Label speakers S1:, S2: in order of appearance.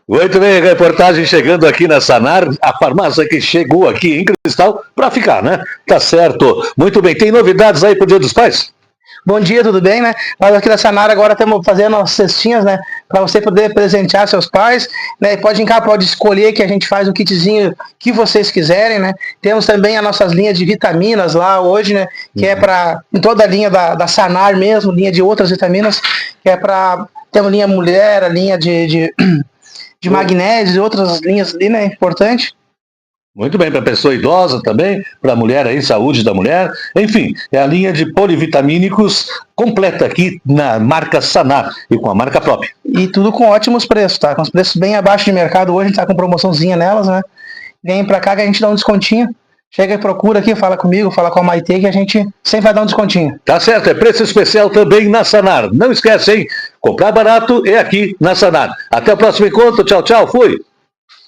S1: Muito bem, reportagem chegando aqui na Sanar, a farmácia que chegou aqui em Cristal para ficar, né? Tá certo. Muito bem, tem novidades aí pro Dia dos Pais?
S2: Bom dia, tudo bem, né? Nós aqui da Sanar agora estamos fazendo as cestinhas, né? Para você poder presentear seus pais, né? Pode entrar, pode escolher que a gente faz o kitzinho que vocês quiserem, né? Temos também as nossas linhas de vitaminas lá hoje, né? Que é para em toda a linha da Sanar mesmo, linha de outras vitaminas, que é para ter uma linha mulher, a linha de magnésio e outras linhas ali, né? Importante.
S1: Muito bem, para pessoa idosa também, para a mulher aí, saúde da mulher. Enfim, é a linha de polivitamínicos completa aqui na marca Sanar e com a marca própria.
S2: E tudo com ótimos preços, tá? Com os preços bem abaixo de mercado. Hoje a gente tá com promoçãozinha nelas, né? Vem pra cá que a gente dá um descontinho. Chega e procura aqui, fala comigo, fala com a Maitê, que a gente sempre vai dar um descontinho.
S1: Tá certo, é preço especial também na Sanar. Não esquece, hein? Comprar barato é aqui na Sanar. Até o próximo encontro. Tchau, tchau. Fui.